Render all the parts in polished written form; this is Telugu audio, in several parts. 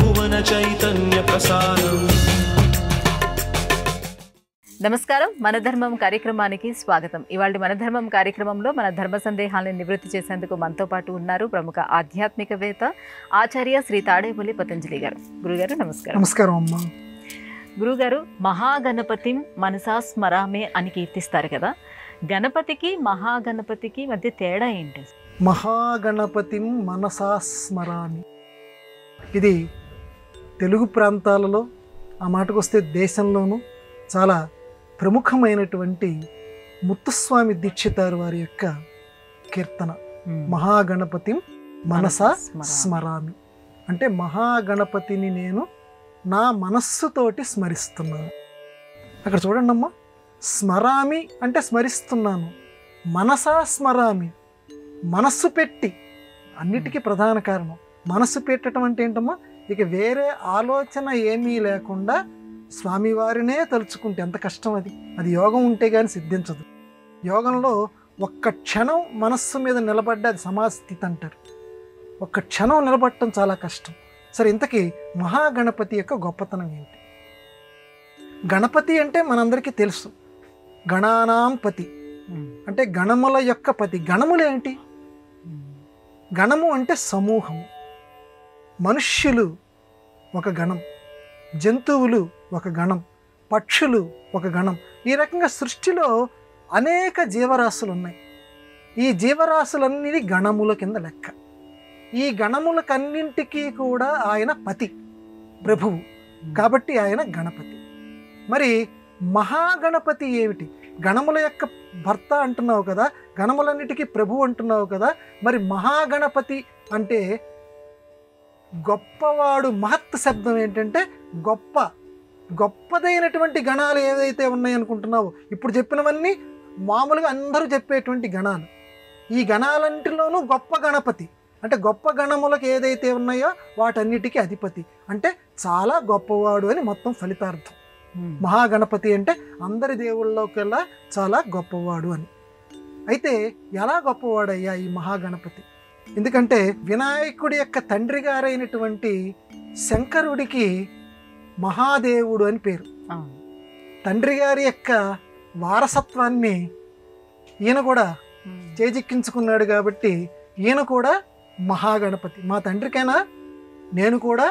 భువన చైతన్య ప్రసారం. నమస్కారం, మన ధర్మం కార్యక్రమానికి స్వాగతం. ఇవాళ మన ధర్మం కార్యక్రమంలో మన ధర్మ సందేహాలను నివృత్తి చేసేందుకు మనతో పాటు ఉన్నారు ప్రముఖ ఆధ్యాత్మికవేత్త ఆచార్య శ్రీ తాడేపల్లి పతంజలి గారు. గురుగారు నమస్కారం. నమస్కారం అమ్మా. గురుగారు, మహాగణపతిం మనసా స్మరామే అని కీర్తిస్తారు కదా, గణపతికి మహాగణపతికి మధ్య తేడా ఏంటి? మహాగణపతిం మనసా స్మరామి, ఇది తెలుగు ప్రాంతాలలో, ఆ మాటకు వస్తే దేశంలోనూ చాలా ప్రముఖమైనటువంటి ముత్తుస్వామి దీక్షితారు వారి యొక్క కీర్తన. మహాగణపతిం మనసా స్మరామి అంటే మహాగణపతిని నేను నా మనస్సుతోటి స్మరిస్తున్నాను. అక్కడ చూడండి అమ్మా, స్మరామి అంటే స్మరిస్తున్నాను, మనసా స్మరామి మనస్సు పెట్టి. అన్నిటికీ ప్రధాన కారణం మనస్సు పెట్టడం అంటే ఏంటమ్మా, ఇక వేరే ఆలోచన ఏమీ లేకుండా స్వామివారినే తలుచుకుంటే ఎంత కష్టం అది. అది యోగం ఉంటే కానీ సిద్ధించదు. యోగంలో ఒక్క క్షణం మనస్సు మీద నిలబడ్డ అది సమాస్థితి అంటారు. ఒక్క క్షణం నిలబడటం చాలా కష్టం. సరే, ఇంతకీ మహాగణపతి యొక్క గొప్పతనం ఏంటి? గణపతి అంటే మనందరికీ తెలుసు, గణానాం పతి అంటే గణముల యొక్క పతి. గణములు ఏంటి? గణము అంటే సమూహము. మనుష్యులు ఒక గణం, జంతువులు ఒక గణం, పక్షులు ఒక గణం. ఈ రకంగా సృష్టిలో అనేక జీవరాశులు ఉన్నాయి. ఈ జీవరాశులన్నీ గణముల కింద లెక్క. ఈ గణములకన్నింటికీ కూడా ఆయన పతి, ప్రభువు, కాబట్టి ఆయన గణపతి. మరి మహాగణపతి ఏమిటి? గణముల యొక్క భర్త అంటున్నావు కదా, గణములన్నిటికీ ప్రభు అంటున్నావు కదా, మరి మహాగణపతి అంటే గొప్పవాడు. మహత్ శబ్దం ఏంటంటే గొప్పదైనటువంటి గణాలు ఏదైతే ఉన్నాయనుకుంటున్నావో, ఇప్పుడు చెప్పినవన్నీ మామూలుగా అందరూ చెప్పేటువంటి గణాలు. ఈ గణాలంటిలోనూ గొప్ప గణపతి అంటే గొప్ప గణములకు ఏదైతే ఉన్నాయో వాటన్నిటికీ అధిపతి, అంటే చాలా గొప్పవాడు అని మొత్తం ఫలితార్థం. మహాగణపతి అంటే అందరి దేవుళ్ళలోకెల్లా చాలా గొప్పవాడు అని. అయితే ఎలా గొప్పవాడయ్యా ఈ మహాగణపతి? ఎందుకంటే వినాయకుడి యొక్క తండ్రి గారైనటువంటి శంకరుడికి మహాదేవుడు అని పేరు. తండ్రి గారి యొక్క వారసత్వాన్ని ఈయన కూడా చేజిక్కించుకున్నాడు కాబట్టి ఈయన కూడా మహాగణపతి. మా తండ్రికైనా నేను కూడా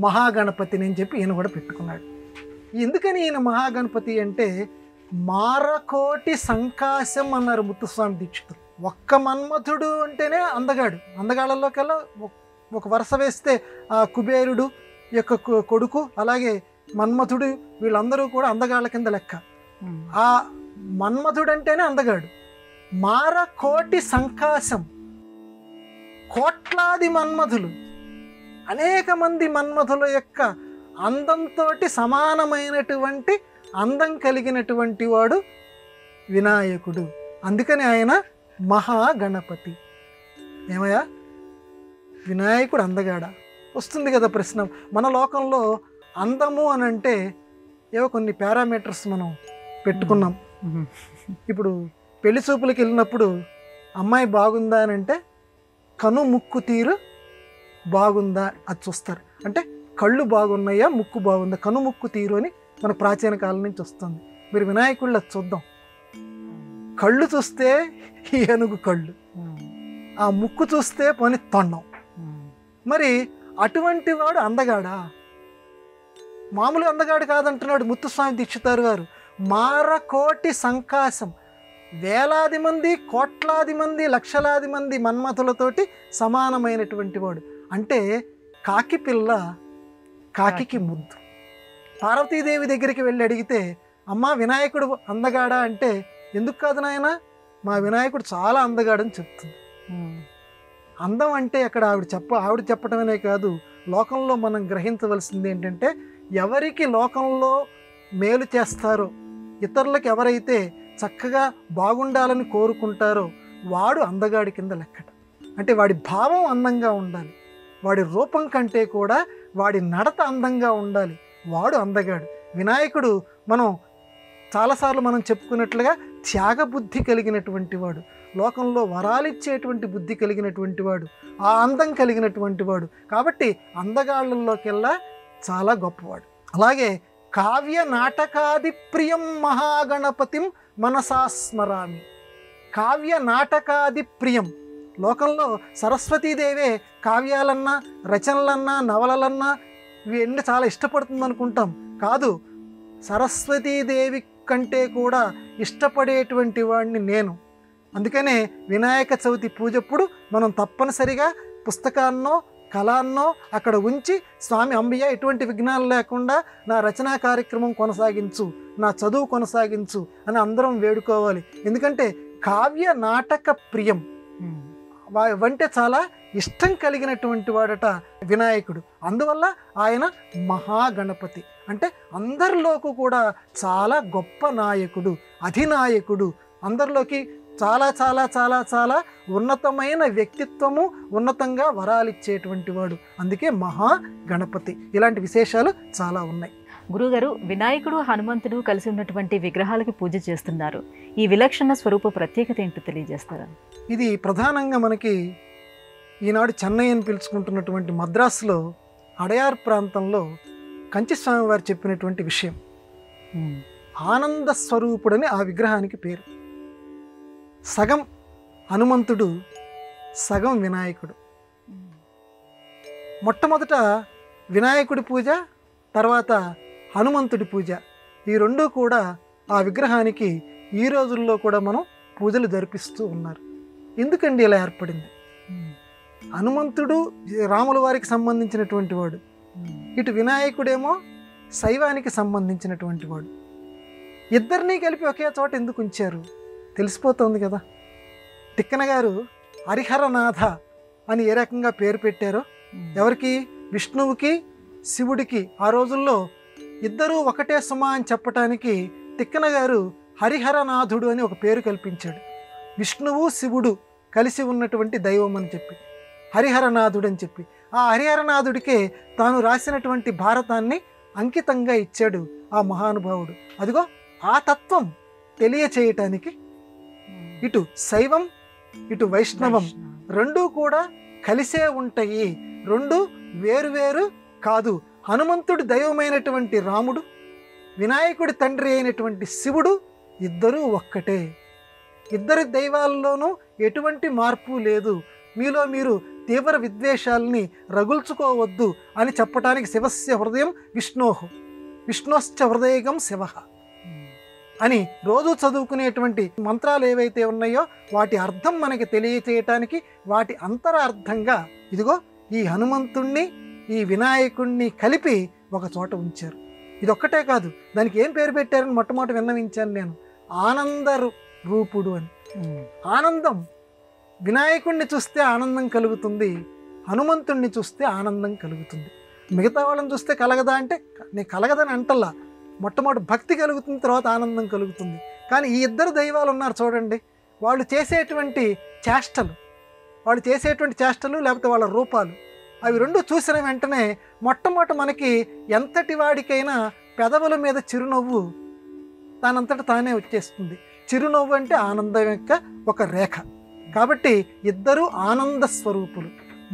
మహాగణపతిని అని చెప్పి ఈయన కూడా పెట్టుకున్నాడు. ఎందుకని ఈయన మహాగణపతి అంటే మారకోటి సంకాశం అన్నారు ముత్తుస్వామి దీక్షితులు. ఒక్క మన్మథుడు అంటేనే అందగాడు. అందగాళ్ళలోకెల్లా ఒక వరుస వేస్తే ఆ కుబేరుడు యొక్క కొడుకు, అలాగే మన్మథుడు, వీళ్ళందరూ కూడా అందగాళ్ళ కింద లెక్క. ఆ మన్మథుడు అంటేనే అందగాడు. మారకోటి సంకాశం, కోట్లాది మన్మథులు, అనేక మంది మన్మథుల యొక్క అందంతో సమానమైనటువంటి అందం కలిగినటువంటి వాడు వినాయకుడు. అందుకని ఆయన మహాగణపతి. ఏమయ్యా, వినాయకుడు అందగాడా? వస్తుంది కదా ప్రశ్న. మన లోకంలో అందము అని అంటే ఏవో కొన్ని పారామీటర్స్ మనం పెట్టుకున్నాం. ఇప్పుడు పెళ్లి చూపులకు వెళ్ళినప్పుడు అమ్మాయి బాగుందా అని అంటే కను ముక్కు తీరు బాగుందా అది చూస్తారు. అంటే కళ్ళు బాగున్నాయా, ముక్కు బాగుందా, కను ముక్కు తీరు అని మన ప్రాచీన కాలం నుంచి వస్తుంది. మీరు వినాయకుళ్ళు అది చూద్దాం. కళ్ళు చూస్తే ఏనుగు కళ్ళు, ఆ ముక్కు చూస్తే పోని తొండం. మరి అటువంటి వాడు అందగాడా? మామూలు అందగాడు కాదంటున్నాడు ముత్తుస్వామి దీక్షితారు గారు. మారకోటి సంకాశం, వేలాది మంది, కోట్లాది మంది, లక్షలాది మంది మన్మథులతోటి సమానమైనటువంటి వాడు. అంటే కాకి పిల్ల కాకికి ముద్దు. పార్వతీదేవి దగ్గరికి వెళ్ళి అడిగితే అమ్మ వినాయకుడు అందగాడా అంటే ఎందుకు కాదు నాయన, మా వినాయకుడు చాలా అందగాడని చెప్తుంది. అందం అంటే అక్కడ ఆవిడ చెప్పటమనే కాదు, లోకంలో మనం గ్రహించవలసింది ఏంటంటే ఎవరికి లోకంలో మేలు చేస్తారో, ఇతరులకు ఎవరైతే చక్కగా బాగుండాలని కోరుకుంటారో వాడు అందగాడి కింద లెక్కట. అంటే వాడి భావం అందంగా ఉండాలి, వాడి రూపం కంటే కూడా వాడి నడత అందంగా ఉండాలి, వాడు అందగాడు. వినాయకుడు మనం చాలాసార్లు మనం చెప్పుకున్నట్లుగా త్యాగబుద్ధి కలిగినటువంటి వాడు, లోకంలో వరాలిచ్చేటువంటి బుద్ధి కలిగినటువంటి వాడు, ఆ అందం కలిగినటువంటి వాడు. కాబట్టి అందగాళ్ళల్లోకెల్లా చాలా గొప్పవాడు. అలాగే కావ్య నాటకాది ప్రియం మహాగణపతిం మనసా స్మరామి. కావ్య నాటకాది ప్రియం. లోకంలో సరస్వతీదేవే కావ్యాలన్నా రచనలన్నా నవలలన్నా ఇవన్నీ చాలా ఇష్టపడుతుంది అనుకుంటాం. కాదు, సరస్వతీదేవి కంటే కూడా ఇష్టపడేటువంటి వాడిని నేను. అందుకనే వినాయక చవితి పూజప్పుడు మనం తప్పనిసరిగా పుస్తకాన్నో కళాన్నో అక్కడ ఉంచి, స్వామి అంబయ్య ఎటువంటి విఘ్నాలు లేకుండా నా రచనా కార్యక్రమం కొనసాగించు, నా చదువు కొనసాగించు అని అందరం వేడుకోవాలి. ఎందుకంటే కావ్య నాటక ప్రియం వంటే చాలా ఇష్టం కలిగినటువంటి వాడట వినాయకుడు. అందువల్ల ఆయన మహాగణపతి అంటే అందరిలోకి కూడా చాలా గొప్ప నాయకుడు, అధినాయకుడు. అందరిలోకి చాలా చాలా చాలా చాలా ఉన్నతమైన వ్యక్తిత్వము, ఉన్నతంగా వరాలిచ్చేటువంటి వాడు. అందుకే మహాగణపతి. ఇలాంటి విశేషాలు చాలా ఉన్నాయి. గురుగారు, వినాయకుడు హనుమంతుడు కలిసి ఉన్నటువంటి విగ్రహాలకి పూజ చేస్తున్నారు. ఈ విలక్షణ స్వరూప ప్రత్యేకత ఏంటో తెలియజేస్తారా? ఇది ప్రధానంగా మనకి ఈనాడు చెన్నై అని పిలుచుకుంటున్నటువంటి మద్రాసులో అడయార్ ప్రాంతంలో కంచి స్వామి వారు చెప్పినటువంటి విషయం. ఆనంద స్వరూపుడని ఆ విగ్రహానికి పేరు. సగం హనుమంతుడు, సగం వినాయకుడు. మొట్టమొదట వినాయకుడి పూజ, తర్వాత హనుమంతుడి పూజ, ఈ రెండూ కూడా ఆ విగ్రహానికి ఈ రోజుల్లో కూడా మనం పూజలు జరిపిస్తూ ఉన్నారు. ఎందుకండి ఇలా ఏర్పడింది? హనుమంతుడు రాముల వారికి సంబంధించినటువంటి వాడు, ఇటు వినాయకుడేమో శైవానికి సంబంధించినటువంటి వాడు. ఇద్దరినీ కలిపి ఒకే చోట ఎందుకు ఉంచారు? తెలిసిపోతుంది కదా. తిక్కన గారు హరిహరనాథ అని ఏ రకంగా పేరు పెట్టారో, ఎవరికి? విష్ణువుకి శివుడికి. ఆ రోజుల్లో ఇద్దరూ ఒకటే సుమా అని చెప్పటానికి తిక్కన గారు హరిహరనాథుడు అని ఒక పేరు కల్పించాడు. విష్ణువు శివుడు కలిసి ఉన్నటువంటి దైవం అని చెప్పి హరిహరనాథుడు అని చెప్పి, ఆ హరిహరనాథుడికే తాను రాసినటువంటి భారతాన్ని అంకితంగా ఇచ్చాడు ఆ మహానుభావుడు. అదిగో ఆ తత్వం తెలియచేయటానికి ఇటు శైవం ఇటు వైష్ణవం రెండూ కూడా కలిసే ఉంటాయి, రెండు వేరువేరు కాదు. హనుమంతుడి దైవమైనటువంటి రాముడు, వినాయకుడి తండ్రి అయినటువంటి శివుడు ఇద్దరూ ఒక్కటే. ఇద్దరి దైవాల్లోనూ ఎటువంటి మార్పు లేదు. మీలో మీరు తీవ్ర విద్వేషాలని రగుల్చుకోవద్దు అని చెప్పటానికి శివస్య హృదయం విష్ణోహు విష్ణోశ్చ హృదయగం శివ అని రోజు చదువుకునేటువంటి మంత్రాలు ఏవైతే ఉన్నాయో వాటి అర్థం మనకి తెలియచేయటానికి, వాటి అంతరార్థంగా ఇదిగో ఈ హనుమంతుణ్ణి ఈ వినాయకుణ్ణి కలిపి ఒక చోట ఉంచారు. ఇదొక్కటే కాదు, దానికి ఏం పేరు పెట్టారని మొట్టమొదటి విన్నవించాను నేను, ఆనంద రూపుడు అని. ఆనందం, వినాయకుణ్ణి చూస్తే ఆనందం కలుగుతుంది, హనుమంతుణ్ణి చూస్తే ఆనందం కలుగుతుంది. మిగతా వాళ్ళని చూస్తే కలగదా అంటే నేను కలగదని అంటల్లా, మొట్టమొదటి భక్తి కలుగుతుంది, తర్వాత ఆనందం కలుగుతుంది. కానీ ఈ ఇద్దరు దైవాలు ఉన్నారు చూడండి, వాళ్ళు చేసేటువంటి చేష్టలు లేకపోతే వాళ్ళ రూపాలు, అవి రెండు చూసిన వెంటనే మొట్టమొదట మనకి ఎంతటి వాడికైనా పెదవుల మీద చిరునవ్వు తానంతట తానే వచ్చేస్తుంది. చిరునవ్వు అంటే ఆనందం యొక్క ఒక రేఖ. కాబట్టి ఇద్దరూ ఆనంద స్వరూపులు.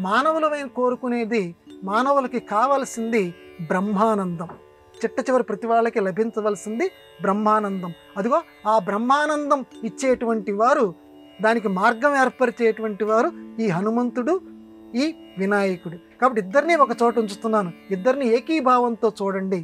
మానవులమైన కోరుకునేది, మానవులకి కావలసింది బ్రహ్మానందం. చిట్ట చివరి ప్రతి వాళ్ళకి లభించవలసింది బ్రహ్మానందం. అదిగో ఆ బ్రహ్మానందం ఇచ్చేటువంటి వారు, దానికి మార్గం ఏర్పరిచేటువంటి వారు ఈ హనుమంతుడు, ఈ వినాయకుడు. కాబట్టి ఇద్దరిని ఒక చోట ఉంచుతున్నాను, ఇద్దరిని ఏకీభావంతో చూడండి.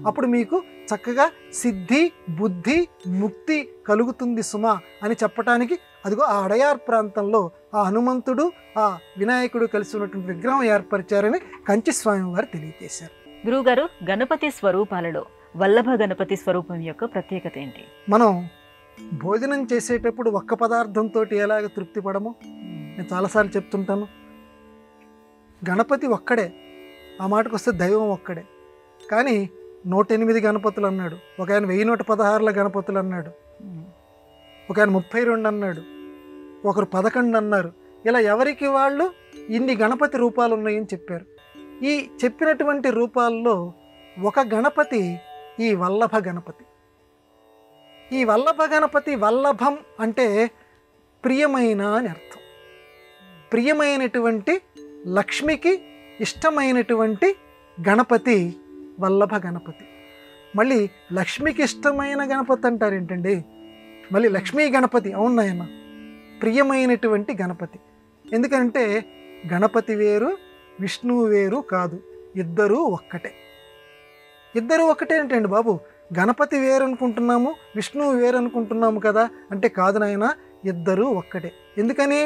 అప్పుడు మీకు చక్కగా సిద్ధి బుద్ధి ముక్తి కలుగుతుంది సుమా అని చెప్పటానికి అదిగో ఆ అడయార్ ప్రాంతంలో ఆ హనుమంతుడు ఆ వినాయకుడు కలిసి ఉన్నటువంటి విగ్రహం ఏర్పరిచారని కంచి స్వామి వారు తెలియజేశారు. గురువుగారు, గణపతి స్వరూపాలలో వల్లభ గణపతి స్వరూపం యొక్క ప్రత్యేకత ఏంటి? మనం భోజనం చేసేటప్పుడు ఒక్క పదార్థంతో ఎలాగ తృప్తి పడమో నేను చాలాసార్లు చెప్తుంటాను. గణపతి ఒక్కడే, ఆ మాటకు వస్తే దైవం ఒక్కడే. కానీ 108 గణపతులు అన్నాడు, ఒక ఆయన 1116 గణపతులు అన్నాడు, ఒక ఆయన 32 అన్నాడు, ఒకరు 11 అన్నారు. ఇలా ఎవరికి వాళ్ళు ఇన్ని గణపతి రూపాలు ఉన్నాయని చెప్పారు. ఈ చెప్పినటువంటి రూపాల్లో ఒక గణపతి ఈ వల్లభ గణపతి. ఈ వల్లభ గణపతి, వల్లభం అంటే ప్రియమైన అని అర్థం. ప్రియమైనటువంటి, లక్ష్మికి ఇష్టమైనటువంటి గణపతి వల్లభ గణపతి. మళ్ళీ లక్ష్మికి ఇష్టమైన గణపతి అంటారు ఏంటండి? మళ్ళీ లక్ష్మీ గణపతి. అవును నాయన, ప్రియమైనటువంటి గణపతి. ఎందుకంటే గణపతి వేరు, విష్ణువు వేరు కాదు, ఇద్దరూ ఒక్కటే. ఇద్దరు ఒకటే ఏంటండి బాబు? గణపతి వేరు అనుకుంటున్నాము, విష్ణువు వేరు అనుకుంటున్నాము కదా అంటే కాదు నాయన, ఇద్దరూ ఒక్కటే. ఎందుకని?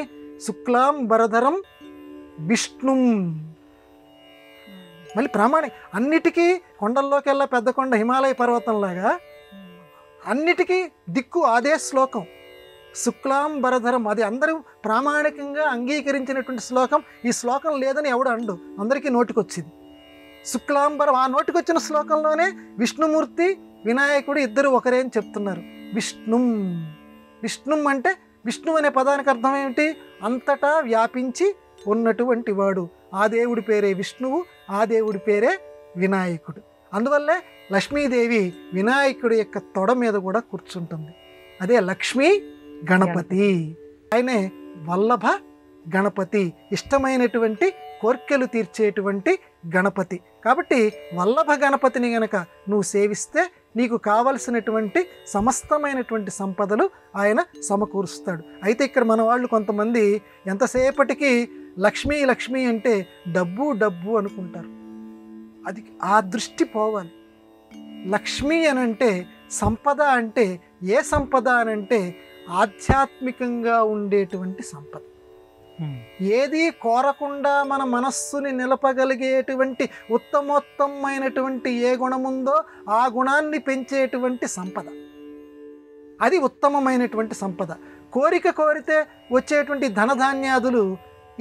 శుక్లాం వరధరం విష్ణుం. మళ్ళీ ప్రామాణిక. అన్నిటికీ కొండల్లోకెల్లా పెద్ద కొండ హిమాలయ పర్వతంలాగా అన్నిటికీ దిక్కు అదే శ్లోకం. శుక్లాం వరధరం, అది అందరూ ప్రామాణికంగా అంగీకరించినటువంటి శ్లోకం. ఈ శ్లోకం లేదని ఎవడు అండు, అందరికీ నోటికొచ్చింది. శుక్లాంబరం, ఆ నోటికొచ్చిన శ్లోకంలోనే విష్ణుమూర్తి, వినాయకుడు ఇద్దరు ఒకరే అని చెప్తున్నారు. విష్ణుం. విష్ణుం అంటే, విష్ణు అనే పదానికి అర్థం ఏమిటి? అంతటా వ్యాపించి ఉన్నటువంటి వాడు. ఆ దేవుడి పేరే విష్ణువు, ఆ దేవుడి పేరే వినాయకుడు. అందువల్లే లక్ష్మీదేవి వినాయకుడి యొక్క తొడ మీద కూడా కూర్చుంటుంది. అదే లక్ష్మీ గణపతి. ఆయనే వల్లభ గణపతి, ఇష్టమైనటువంటి కోర్కెలు తీర్చేటువంటి గణపతి. కాబట్టి వల్లభ గణపతిని గనక నువ్వు సేవిస్తే నీకు కావలసినటువంటి సమస్తమైనటువంటి సంపదలు ఆయన సమకూరుస్తాడు. అయితే ఇక్కడ మన వాళ్ళు కొంతమంది ఎంతసేపటికి లక్ష్మీ లక్ష్మీ అంటే డబ్బు డబ్బు అనుకుంటారు. అది ఆ దృష్టి పోవాలి. లక్ష్మీ అనంటే, సంపద అంటే ఏ సంపద అనంటే ఆధ్యాత్మికంగా ఉండేటువంటి సంపద. ఏది కోరకుండా మన మనస్సుని నిలపగలిగేటువంటి ఉత్తమోత్తమైనటువంటి ఏ గుణముందో ఆ గుణాన్ని పెంచేటువంటి సంపద, అది ఉత్తమమైనటువంటి సంపద. కోరితే వచ్చేటువంటి ధనధాన్యాదులు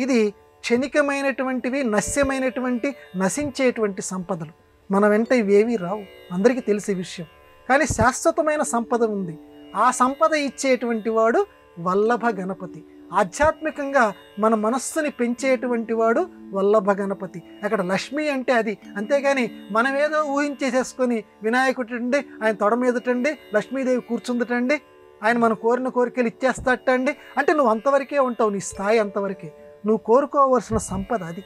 ఇది క్షణికమైనటువంటివి, నశ్యమైనటువంటి, నశించేటువంటి సంపదలు. మన వెంట ఇవేవి రావు, అందరికీ తెలిసే విషయం. కానీ శాశ్వతమైన సంపద ఉంది. ఆ సంపద ఇచ్చేటువంటి వాడు వల్లభ గణపతి. ఆధ్యాత్మికంగా మన మనస్సుని పెంచేటువంటి వాడు వల్లభ గణపతి. అక్కడ లక్ష్మి అంటే అది. అంతేగాని మనమేదో ఊహించేసేసుకొని వినాయకుడండి, ఆయన తొడ మీదటండి, లక్ష్మీదేవి కూర్చుందటండి, ఆయన మనం కోరిన కోరికలు ఇచ్చేస్తాటండి అంటే నువ్వు అంతవరకే ఉంటావు. నీ స్థాయి అంతవరకే. నువ్వు కోరుకోవలసిన సంపద అది.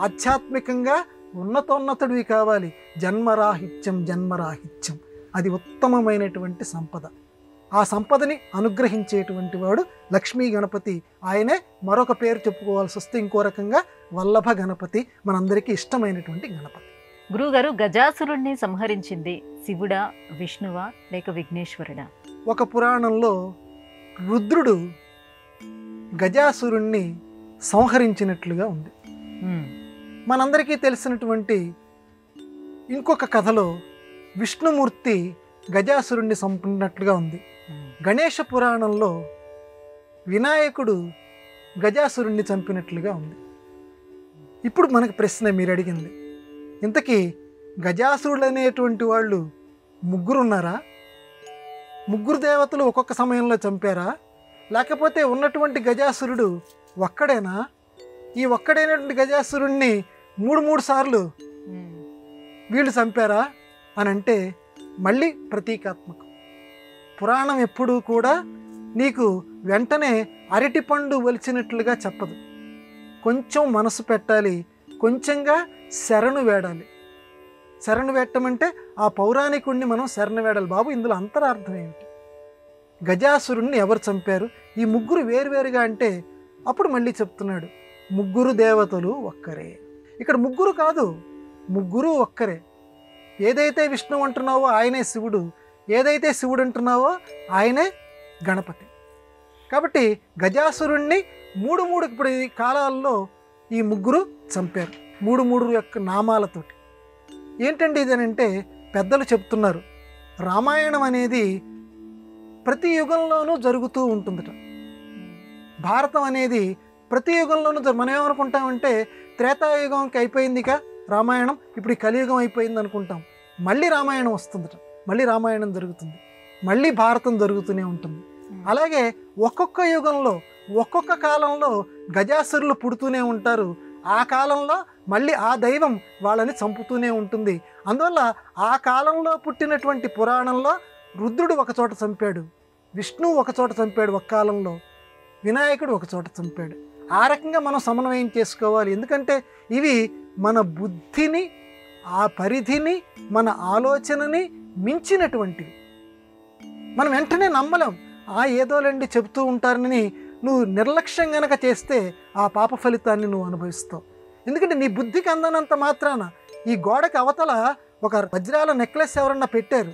ఆధ్యాత్మికంగా ఉన్నతోన్నతుడివి కావాలి. జన్మరాహిత్యం, జన్మరాహిత్యం, అది ఉత్తమమైనటువంటి సంపద. ఆ సంపదని అనుగ్రహించేటువంటి వాడు లక్ష్మీ గణపతి. ఆయనే మరొక పేరు చెప్పుకోవాల్సి వస్తే ఇంకో రకంగా వల్లభ గణపతి, మనందరికీ ఇష్టమైనటువంటి గణపతి. గురువుగారు, గజాసురుణ్ణి సంహరించింది శివుడా, విష్ణువా, లేక విఘ్నేశ్వరుడా? ఒక పురాణంలో రుద్రుడు గజాసురుణ్ణి సంహరించినట్లుగా ఉంది. మనందరికీ తెలిసినటువంటి ఇంకొక కథలో విష్ణుమూర్తి గజాసురుణ్ణి చంపినట్లుగా ఉంది. గణేష పురాణంలో వినాయకుడు గజాసురుణ్ణి చంపినట్లుగా ఉంది. ఇప్పుడు మనకు ప్రశ్న మీరు అడిగింది, ఇంతకీ గజాసురుడు అనేటువంటి వాళ్ళు ముగ్గురు ఉన్నారా? ముగ్గురు దేవతలు ఒక్కొక్క సమయంలో చంపారా? లేకపోతే ఉన్నటువంటి గజాసురుడు ఒక్కడేనా? ఈ ఒక్కడైనటువంటి గజాసురుణ్ణి మూడు సార్లు వీళ్ళు చంపారా అని అంటే మళ్ళీ ప్రతీకాత్మకం. పురాణం ఎప్పుడూ కూడా నీకు వెంటనే అరటిపండు ఒలిచినట్లుగా చెప్పదు. కొంచెం మనసు పెట్టాలి, కొంచెంగా శరణు వేడాలి. శరణు వేట్టమంటే ఆ పౌరాణికుడిని మనం శరణు వేడాలి. బాబు, ఇందులో అంతరార్థం ఏమిటి? గజాసురుణ్ణి ఎవరు చంపారు? ఈ ముగ్గురు వేరువేరుగా అంటే అప్పుడు మళ్ళీ చెప్తున్నాడు, ముగ్గురు దేవతలు ఒక్కరే. ఇక్కడ ముగ్గురు కాదు, ముగ్గురు ఒక్కరే. ఏదైతే విష్ణువు అంటున్నావో ఆయనే శివుడు, ఏదైతే శివుడు అంటున్నావో ఆయనే గణపతి. కాబట్టి గజాసురుణ్ణి మూడు ఇప్పుడు ఈ కాలాల్లో ఈ ముగ్గురు చంపారు, మూడు యొక్క నామాలతోటి. ఏంటండి ఇది అని అంటే పెద్దలు చెప్తున్నారు, రామాయణం అనేది ప్రతి యుగంలోనూ జరుగుతూ ఉంటుందట. భారతం అనేది ప్రతి యుగంలోనూ మనం ఏమనుకుంటామంటే త్రేతాయుగంకి అయిపోయిందిగా రామాయణం, ఇప్పుడు ఈ కలియుగం అయిపోయింది అనుకుంటాం. మళ్ళీ రామాయణం వస్తుందట, మళ్ళీ రామాయణం జరుగుతుంది, మళ్ళీ భారతం జరుగుతూనే ఉంటుంది. అలాగే ఒక్కొక్క యుగంలో ఒక్కొక్క కాలంలో గజాసురులు పుడుతూనే ఉంటారు. ఆ కాలంలో మళ్ళీ ఆ దైవం వాళ్ళని చంపుతూనే ఉంటుంది. అందువల్ల ఆ కాలంలో పుట్టినటువంటి పురాణంలో రుద్రుడు ఒక చోట చంపాడు, విష్ణువు ఒక చోట చంపాడు ఒక కాలంలో, వినాయకుడు ఒక చోట చంపాడు. ఆ రకంగా మనం సమన్వయం చేసుకోవాలి. ఎందుకంటే ఇవి మన బుద్ధిని, ఆ పరిధిని, మన ఆలోచనని మించినటువంటివి. మనం వెంటనే నమ్మలేం. ఏదోలేండి చెబుతూ ఉంటారని నువ్వు నిర్లక్ష్యం గనక చేస్తే ఆ పాప ఫలితాన్ని నువ్వు అనుభవిస్తావు. ఎందుకంటే నీ బుద్ధికి అందనంత మాత్రాన ఈ గోడకి అవతల ఒక వజ్రాల నెక్లెస్ ఎవరన్నా పెట్టారు,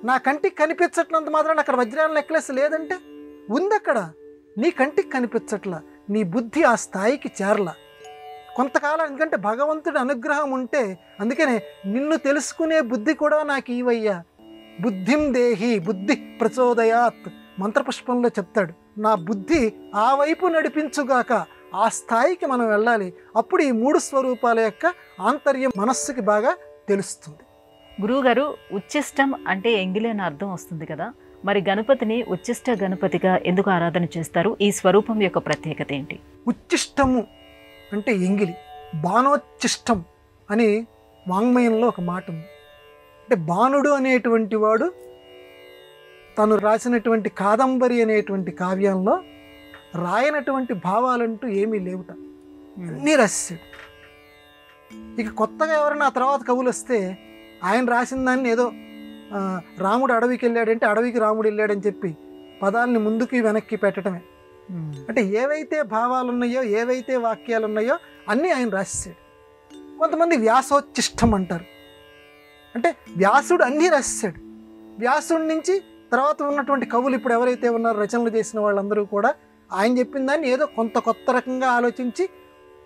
నా కంటికి కనిపించట్లంత మాత్రాన అక్కడ వజ్రాల నెక్లెస్ లేదంటే ఉంది, అక్కడ నీ కంటికి కనిపించట్లా, నీ బుద్ధి ఆ స్థాయికి చేరలా కొంతకాలం. ఎందుకంటే భగవంతుడి అనుగ్రహం ఉంటే, అందుకనే నిన్ను తెలుసుకునే బుద్ధి కూడా నాకు ఇవయ్యా, బుద్ధిం దేహి బుద్ధి ప్రచోదయాత్ మంత్రపుష్పంలో చెప్తాడు. నా బుద్ధి ఆ వైపు నడిపించుగాక, ఆ స్థాయికి మనం వెళ్ళాలి. అప్పుడు ఈ 3 స్వరూపాల యొక్క ఆంతర్యం మనస్సుకి బాగా తెలుస్తుంది. గురువుగారు, ఉచ్చిష్టం అంటే ఎంగిలి అని అర్థం వస్తుంది కదా, మరి గణపతిని ఉచ్చిష్ట గణపతిగా ఎందుకు ఆరాధన చేస్తారు? ఈ స్వరూపం యొక్క ప్రత్యేకత ఏంటి? ఉచ్చిష్టము అంటే ఎంగిలి, బాణోచ్చిష్టం అని వాంగ్మయంలో ఒక మాట ఉంది. అంటే బాణుడు అనేటువంటి వాడు తను రాసినటువంటి కాదంబరి అనేటువంటి కావ్యంలో రాయనటువంటి భావాలంటూ ఏమీ లేవుట, అన్నీ రాశాడు. ఇక కొత్తగా ఎవరైనా ఆ తర్వాత కవులు వస్తే ఆయన రాసిన దాన్ని ఏదో రాముడు అడవికి వెళ్ళాడంటే అడవికి రాముడు వెళ్ళాడని చెప్పి పదాలని ముందుకి వెనక్కి పెట్టడమే. అంటే ఏవైతే భావాలు ఉన్నాయో, ఏవైతే వాక్యాలు ఉన్నాయో అన్నీ ఆయన రాసేసాడు. కొంతమంది వ్యాసోచ్చిష్టం అంటారు. అంటే వ్యాసుడు అన్నీ రాసేసాడు. వ్యాసుడి నుంచి తర్వాత ఉన్నటువంటి కవులు ఇప్పుడు ఎవరైతే ఉన్నారో రచనలు చేసిన వాళ్ళందరూ కూడా ఆయన చెప్పిన దాన్ని ఏదో కొత్త రకంగా ఆలోచించి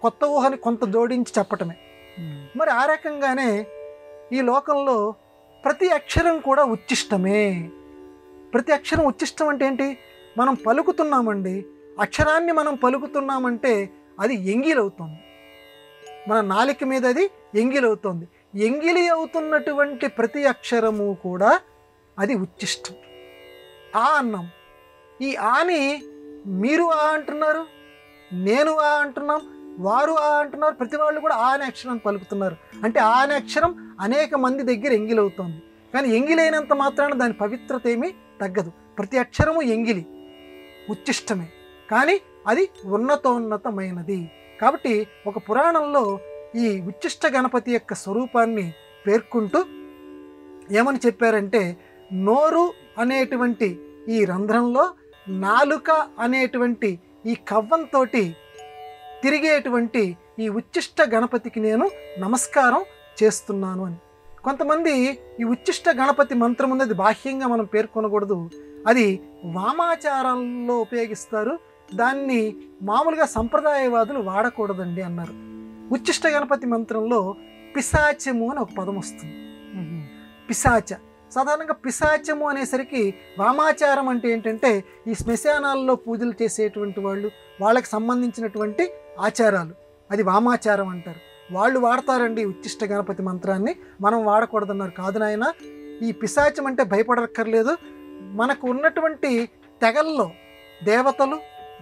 కొత్త ఊహని కొంత జోడించి చెప్పటమే. మరి ఆ రకంగానే ఈ లోకంలో ప్రతి అక్షరం కూడా ఉచ్చిష్టమే. ప్రతి అక్షరం ఉచ్చిష్టం అంటే ఏంటి? మనం పలుకుతున్నామండి, అక్షరాన్ని మనం పలుకుతున్నామంటే అది ఎంగిలి అవుతుంది. మన నాలిక మీద అది ఎంగిలి అవుతుంది. ఎంగిలి అవుతున్నటువంటి ప్రతి అక్షరము కూడా అది ఉచ్చిష్టం. ఆ అన్నాం. ఈ ఆని మీరు ఆ అంటున్నారు, నేను ఆ అంటున్నాం, వారు ఆ అంటున్నారు, ప్రతి వాళ్ళు కూడా ఆ అనే అక్షరాన్ని పలుకుతున్నారు. అంటే ఆ అనే అక్షరం అనేక మంది దగ్గర ఎంగిలి అవుతుంది. కానీ ఎంగిలైనంత మాత్రాన దాని పవిత్రత ఏమీ తగ్గదు. ప్రతి అక్షరము ఎంగిలి, ఉచ్చిష్టమే, కానీ అది ఉన్నతోన్నతమైనది. కాబట్టి ఒక పురాణంలో ఈ ఉచ్చిష్ట గణపతి యొక్క స్వరూపాన్ని పేర్కొంటూ ఏమని చెప్పారంటే, నోరు అనేటువంటి ఈ రంధ్రంలో నాలుక అనేటువంటి ఈ కవ్వంతో తిరిగేటువంటి ఈ ఉచ్చిష్ట గణపతికి నేను నమస్కారం చేస్తున్నాను అని. కొంతమంది ఈ ఉచ్చిష్ట గణపతి మంత్రం ఉన్నది బాహ్యంగా మనం పేర్కొనకూడదు, అది వామాచారంలో ఉపయోగిస్తారు, దాన్ని మామూలుగా సంప్రదాయవాదులు వాడకూడదండి అన్నారు. ఉచ్చిష్ట గణపతి మంత్రంలో పిశాచము అని ఒక పదం వస్తుంది. పిశాచ సాధారణంగా పిశాచము అనేసరికి వామాచారం అంటే ఏంటంటే ఈ శ్మశానాల్లో పూజలు చేసేటువంటి వాళ్ళకి సంబంధించినటువంటి ఆచారాలు, అది వామాచారం అంటారు. వాళ్ళు వాడతారండి ఉచ్చిష్ట గణపతి మంత్రాన్ని, మనం వాడకూడదన్నారు. కాదు నాయన, ఈ పిశాచం అంటే భయపడక్కర్లేదు. మనకు ఉన్నటువంటి తెగల్లో దేవతలు,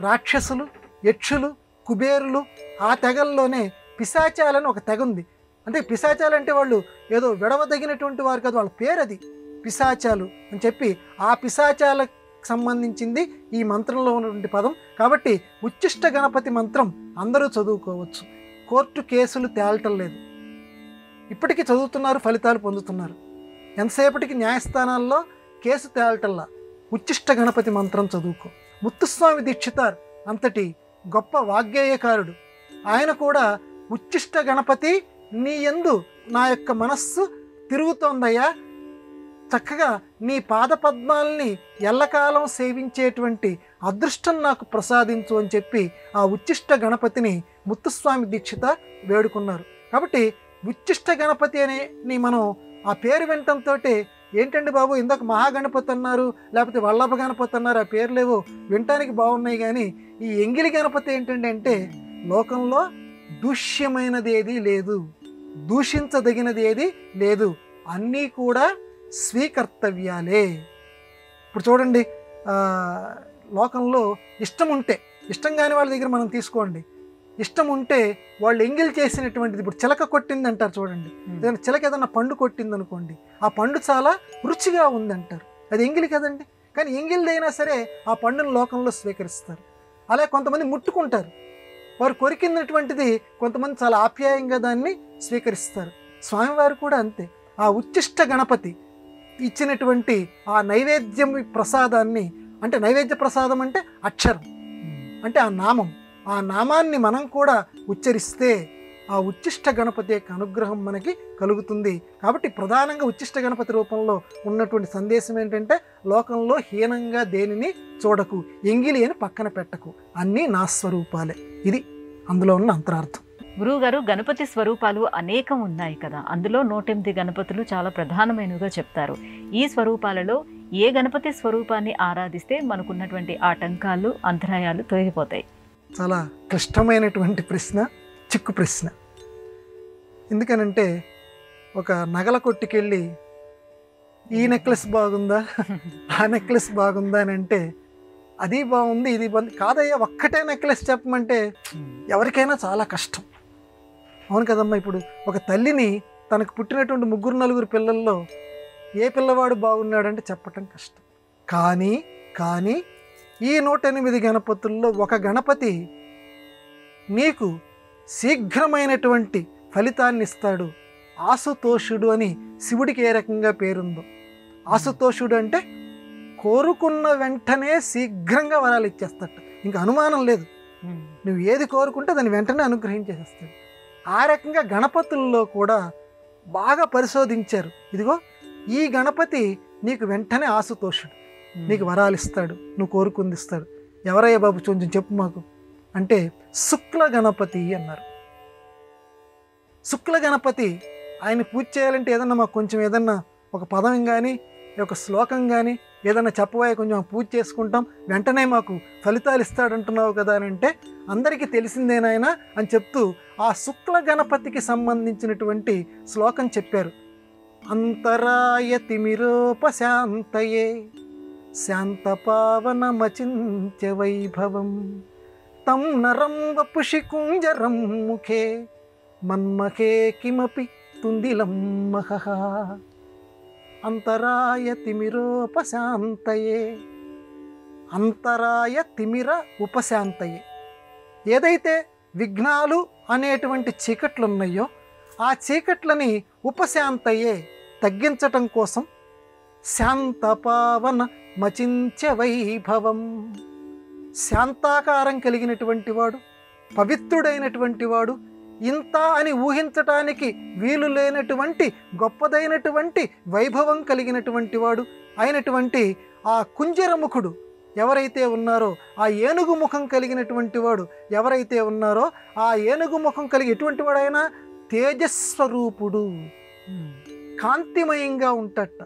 రాక్షసులు, యక్షులు, కుబేరులు, ఆ తెగల్లోనే పిశాచాలని ఒక తెగ ఉంది. అంటే పిశాచాలంటే వాళ్ళు ఏదో విడవదగినటువంటి వారు కాదు, వాళ్ళ పేరు అది పిశాచాలు అని చెప్పి ఆ పిశాచాలకు సంబంధించింది ఈ మంత్రంలో ఉన్నటువంటి పదం. కాబట్టి ఉచ్చిష్ట గణపతి మంత్రం అందరూ చదువుకోవచ్చు. కోర్టు కేసులు తేలటం లేదు, ఇప్పటికీ చదువుతున్నారు, ఫలితాలు పొందుతున్నారు. ఎంతసేపటికి న్యాయస్థానాల్లో కేసు తేలటల్లా ఉచ్చిష్ట గణపతి మంత్రం చదువుకో. ముత్తుస్వామి దీక్షితార్ అంతటి గొప్ప వాగ్గేయకారుడు, ఆయన కూడా ఉచ్చిష్ట గణపతి నీ యందు నా యొక్క మనస్సు తిరుగుతోందయ్యా, చక్కగా నీ పాదపద్మాల్ని ఎల్లకాలం సేవించేటువంటి అదృష్టం నాకు ప్రసాదించు అని చెప్పి ఆ ఉచ్చిష్ట గణపతిని ముత్తుస్వామి దీక్షిత వేడుకున్నారు. కాబట్టి ఉచ్చిష్ట గణపతి అని మనం ఆ పేరు వినటంతో ఏంటండి బాబు ఇందాక మహాగణపతి అన్నారు, లేకపోతే వల్లభ గణపతి అన్నారు, ఆ పేర్లేవో వినటానికి బాగున్నాయి, కానీ ఈ ఎంగిలి గణపతి ఏంటంటే అంటే లోకంలో దూష్యమైనది ఏది లేదు, దూషించదగినది ఏది లేదు, అన్నీ కూడా స్వీకర్తవ్యాలే. ఇప్పుడు చూడండి, లోకంలో ఇష్టం ఉంటే, ఇష్టం కాని వాళ్ళ దగ్గర మనం తీసుకోండి, ఇష్టం ఉంటే వాళ్ళు ఎంగిల్ చేసినటువంటిది, ఇప్పుడు చిలక కొట్టింది అంటారు చూడండి, ఏదైనా చిలక ఏదైనా పండు కొట్టింది అనుకోండి, ఆ పండు చాలా రుచిగా ఉందంటారు, అది ఎంగిలి కదండి. కానీ ఎంగిలిదైనా సరే ఆ పండును లోకంలో స్వీకరిస్తారు. అలా కొంతమంది ముట్టుకుంటారు, వారు కొరికినటువంటిది కొంతమంది చాలా ఆప్యాయంగా దాన్ని స్వీకరిస్తారు. స్వామివారు కూడా అంతే. ఆ ఉచ్చిష్ట గణపతి ఇచ్చినటువంటి ఆ నైవేద్యం ప్రసాదాన్ని, అంటే నైవేద్య ప్రసాదం అంటే అక్షరం, అంటే ఆ నామం, ఆ నామాన్ని మనం కూడా ఉచ్చరిస్తే ఆ ఉచ్చిష్ట గణపతి యొక్క అనుగ్రహం మనకి కలుగుతుంది. కాబట్టి ప్రధానంగా ఉచ్చిష్ట గణపతి రూపంలో ఉన్నటువంటి సందేశం ఏంటంటే, లోకంలో హీనంగా దేనిని చూడకు, ఎంగిలి అని పక్కన పెట్టకు, అన్నీ నా స్వరూపాలే. ఇది అందులో ఉన్న అంతరార్థం. గురువుగారు, గణపతి స్వరూపాలు అనేకం ఉన్నాయి కదా, అందులో 108 గణపతులు చాలా ప్రధానమైనవిగా చెప్తారు. ఈ స్వరూపాలలో ఏ గణపతి స్వరూపాన్ని ఆరాధిస్తే మనకున్నటువంటి ఆటంకాలు, అంతరాయాలు తొలగిపోతాయి? చాలా క్లిష్టమైనటువంటి ప్రశ్న, చిక్కు ప్రశ్న. ఎందుకనంటే ఒక నగల కొట్టుకెళ్ళి ఈ నెక్లెస్ బాగుందా, ఆ నెక్లెస్ బాగుందా అని అంటే అది బాగుంది ఇది బాగుంది కాదయ్యా, ఒక్కటే నెక్లెస్ చెప్పమంటే ఎవరికైనా చాలా కష్టం. అవును కదమ్మా. ఇప్పుడు ఒక తల్లిని తనకు పుట్టినటువంటి 3-4 పిల్లల్లో ఏ పిల్లవాడు బాగున్నాడంటే చెప్పటం కష్టం. కానీ ఈ 108 గణపతుల్లో ఒక గణపతి నీకు శీఘ్రమైనటువంటి ఫలితాన్ని ఇస్తాడు. ఆశుతోషుడు అని శివుడికి ఏ రకంగా పేరుందో, ఆశుతోషుడు అంటే కోరుకున్న వెంటనే శీఘ్రంగా వరాలు ఇచ్చేస్తాడు, ఇంకా అనుమానం లేదు. నువ్వు ఏది కోరుకుంటే దాన్ని వెంటనే అనుగ్రహించేసేస్తాడు. ఆ రకంగా గణపతుల్లో కూడా బాగా పరిశోధించారు. ఇదిగో ఈ గణపతి నీకు వెంటనే ఆశుతోషుడు, నీకు వరాలు ఇస్తాడు, నువ్వు కోరుకుంది ఇస్తాడు. ఎవరయ్యా బాబు కొంచెం చెప్పు మాకు అంటే శుక్ల గణపతి అన్నారు. శుక్ల గణపతి ఆయన పూజ చేయాలంటే ఏదన్నా మాకు కొంచెం ఏదన్నా ఒక పదం కానీ ఒక శ్లోకం కానీ ఏదన్నా చెప్పబోయే కొంచెం పూజ చేసుకుంటాం, వెంటనే మాకు ఫలితాలు ఇస్తాడంటున్నావు కదా అని అంటే అందరికీ తెలిసిందేనాయనా అని చెప్తూ ఆ శుక్ల గణపతికి సంబంధించినటువంటి శ్లోకం చెప్పారు. అంతరాయ తిమిరోపశాంతయే శాంతపావనమచింత్య వైభవం తం నరం వపుషి కుంజరం ముఖే మన్మఖే కిమపి తుందిలం మహః. అంతరాయ తిమిరోపశాంతయే, అంతరాయ తిమిర ఉపశాంతయే. ఏదైతే విఘ్నాలు అనేటువంటి చీకట్లు ఉన్నాయో ఆ చీకట్లని ఉపశాంతయే తగ్గించటం కోసం శాంతపావన మచింత్య వైభవం, శాంతాకారం కలిగినటువంటి వాడు, పవిత్రుడైనటువంటి వాడు, ఇంత అని ఊహించటానికి వీలు లేనటువంటి గొప్పదైనటువంటి వైభవం కలిగినటువంటి వాడు అయినటువంటి ఆ కుంజరముఖుడు ఎవరైతే ఉన్నారో, ఆ ఏనుగు ముఖం కలిగినటువంటి వాడు ఎవరైతే ఉన్నారో, ఆ ఏనుగు ముఖం కలిగి ఎటువంటి వాడైనా తేజస్వరూపుడు, కాంతిమయంగా ఉంటట.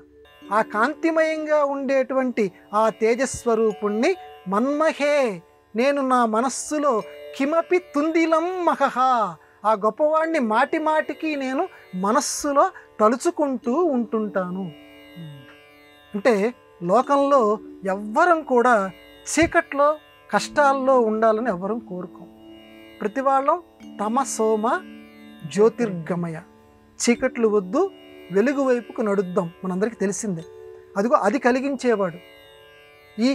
ఆ కాంతిమయంగా ఉండేటువంటి ఆ తేజస్వరూపుణ్ణి మన్మహే, నేను నా మనస్సులో కిమపి తుందిలం మహః, ఆ గొప్పవాడిని మాటి మాటికి నేను మనస్సులో తలుచుకుంటూ ఉంటుంటాను. అంటే లోకంలో ఎవ్వరం కూడా చీకట్లో కష్టాల్లో ఉండాలని ఎవ్వరం కోరుకోం. ప్రతి వాళ్ళం తమ సోమ జ్యోతిర్గమయ, చీకట్లు వద్దు వెలుగు వైపుకు నడుద్దాం, మనందరికీ తెలిసిందే. అదిగో అది కలిగించేవాడు ఈ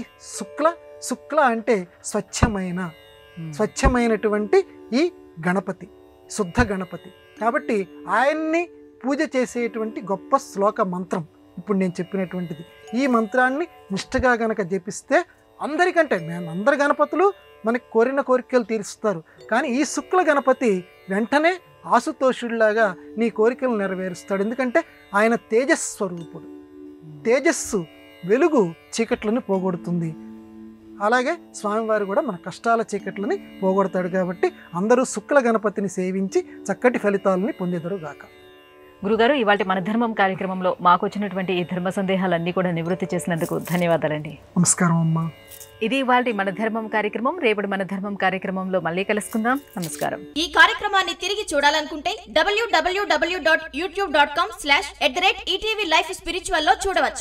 శుక్ల అంటే స్వచ్ఛమైనటువంటి ఈ గణపతి, శుద్ధ గణపతి. కాబట్టి ఆయన్ని పూజ చేసేటువంటి గొప్ప శ్లోక మంత్రం ఇప్పుడు నేను చెప్పినటువంటిది. ఈ మంత్రాన్ని నిష్ఠగా గనక జపిస్తే అందరికంటే అందరి గణపతులు మనకి కోరిన కోరికలు తీరుస్తారు, కానీ ఈ శుక్ల గణపతి వెంటనే ఆశుతోషుడిలాగా నీ కోరికలు నెరవేరుస్తాడు. ఎందుకంటే ఆయన తేజస్వరూపుడు, తేజస్సు వెలుగు చీకట్లను పోగొడుతుంది. అలాగే స్వామివారు కూడా మన కష్టాల చీకట్లని పోగొడతాడు. కాబట్టి అందరూ శుక్ల గణపతిని సేవించి చక్కటి ఫలితాలని పొందేదరుగాక. గురుగారు, ఇవాళ మన ధర్మం కార్యక్రమంలో మాకు వచ్చినటువంటి ఈ ధర్మ సందేహాలన్నీ కూడా నివృత్తి చేసినందుకు ధన్యవాదాలండి. నమస్కారం అమ్మా. ఇది ఇవాళ మన ధర్మం కార్యక్రమం. రేపటి మన ధర్మం కార్యక్రమంలో మళ్ళీ కలుసుకుందాం. నమస్కారం. ఈ కార్యక్రమాన్ని తిరిగి చూడాలనుకుంటే www.youtube.com/ETV Life Spiritual లో చూడవచ్చు.